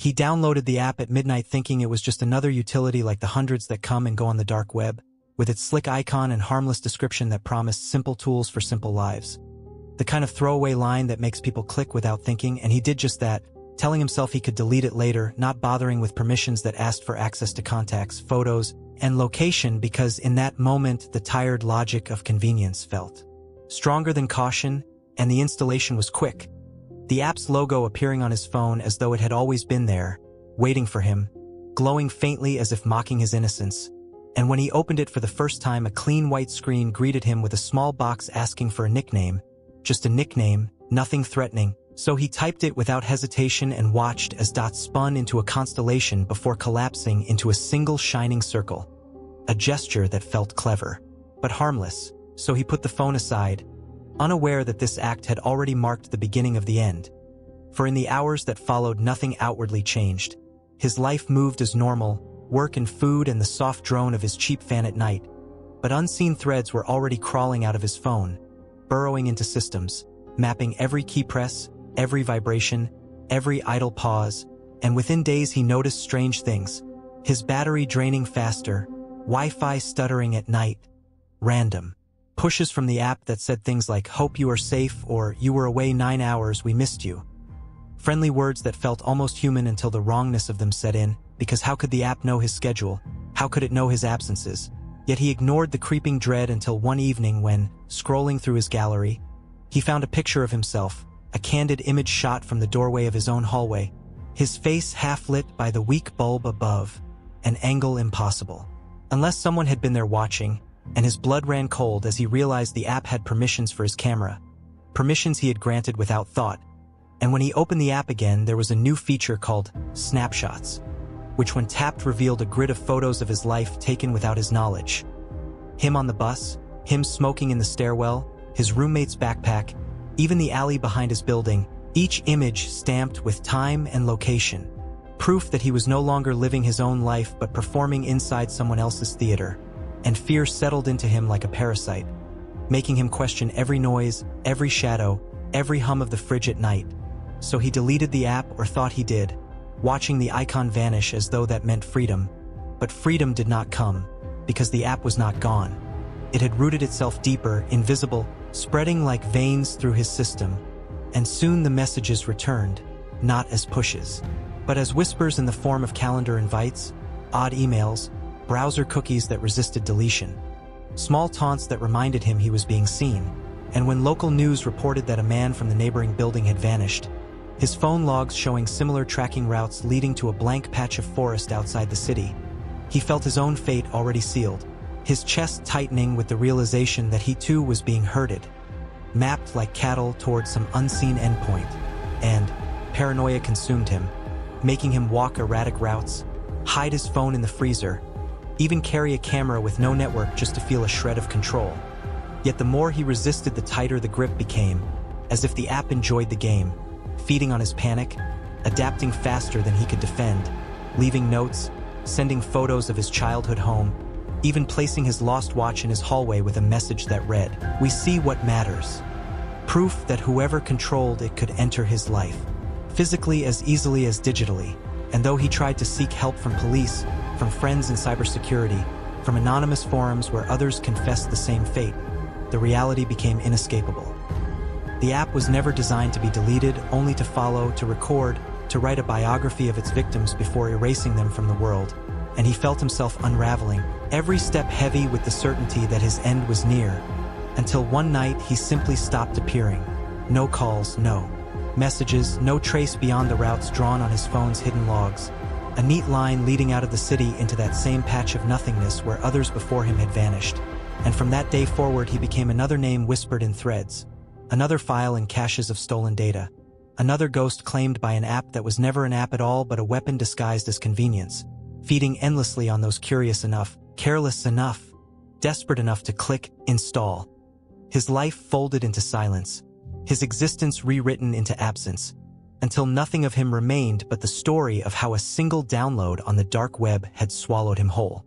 He downloaded the app at midnight thinking it was just another utility like the hundreds that come and go on the dark web, with its slick icon and harmless description that promised simple tools for simple lives. The kind of throwaway line that makes people click without thinking, and he did just that, telling himself he could delete it later, not bothering with permissions that asked for access to contacts, photos, and location because in that moment the tired logic of convenience felt stronger than caution, and the installation was quick. The app's logo appearing on his phone as though it had always been there, waiting for him, glowing faintly as if mocking his innocence. And when he opened it for the first time, a clean white screen greeted him with a small box asking for a nickname. Just a nickname, nothing threatening. So he typed it without hesitation and watched as dots spun into a constellation before collapsing into a single shining circle. A gesture that felt clever, but harmless, so he put the phone aside, unaware that this act had already marked the beginning of the end. For in the hours that followed, nothing outwardly changed. His life moved as normal, work and food and the soft drone of his cheap fan at night. But unseen threads were already crawling out of his phone, burrowing into systems, mapping every key press, every vibration, every idle pause, and within days he noticed strange things. His battery draining faster, Wi-Fi stuttering at night, random pushes from the app that said things like, "Hope you are safe," or "You were away 9 hours, we missed you." Friendly words that felt almost human until the wrongness of them set in, because how could the app know his schedule? How could it know his absences? Yet he ignored the creeping dread until one evening when, scrolling through his gallery, he found a picture of himself, a candid image shot from the doorway of his own hallway, his face half lit by the weak bulb above, an angle impossible. Unless someone had been there watching, and his blood ran cold as he realized the app had permissions for his camera. Permissions he had granted without thought. And when he opened the app again, there was a new feature called Snapshots, which when tapped revealed a grid of photos of his life taken without his knowledge. Him on the bus, him smoking in the stairwell, his roommate's backpack, even the alley behind his building, each image stamped with time and location. Proof that he was no longer living his own life but performing inside someone else's theater. And fear settled into him like a parasite, making him question every noise, every shadow, every hum of the fridge at night. So he deleted the app, or thought he did, watching the icon vanish as though that meant freedom. But freedom did not come, because the app was not gone. It had rooted itself deeper, invisible, spreading like veins through his system. And soon the messages returned, not as pushes, but as whispers in the form of calendar invites, odd emails, browser cookies that resisted deletion, small taunts that reminded him he was being seen. And when local news reported that a man from the neighboring building had vanished, his phone logs showing similar tracking routes leading to a blank patch of forest outside the city, he felt his own fate already sealed, his chest tightening with the realization that he too was being herded, mapped like cattle towards some unseen endpoint. And paranoia consumed him, making him walk erratic routes, hide his phone in the freezer, even carry a camera with no network just to feel a shred of control. Yet the more he resisted, the tighter the grip became, as if the app enjoyed the game, feeding on his panic, adapting faster than he could defend, leaving notes, sending photos of his childhood home, even placing his lost watch in his hallway with a message that read, "We see what matters." Proof that whoever controlled it could enter his life, physically as easily as digitally. And though he tried to seek help from police, from friends in cybersecurity, from anonymous forums where others confessed the same fate, the reality became inescapable. The app was never designed to be deleted, only to follow, to record, to write a biography of its victims before erasing them from the world. And he felt himself unraveling, every step heavy with the certainty that his end was near, until one night he simply stopped appearing. No calls, no messages, no trace beyond the routes drawn on his phone's hidden logs. A neat line leading out of the city into that same patch of nothingness where others before him had vanished. And from that day forward he became another name whispered in threads, another file in caches of stolen data, another ghost claimed by an app that was never an app at all but a weapon disguised as convenience, feeding endlessly on those curious enough, careless enough, desperate enough to click install. His life folded into silence, his existence rewritten into absence, until nothing of him remained but the story of how a single download on the dark web had swallowed him whole.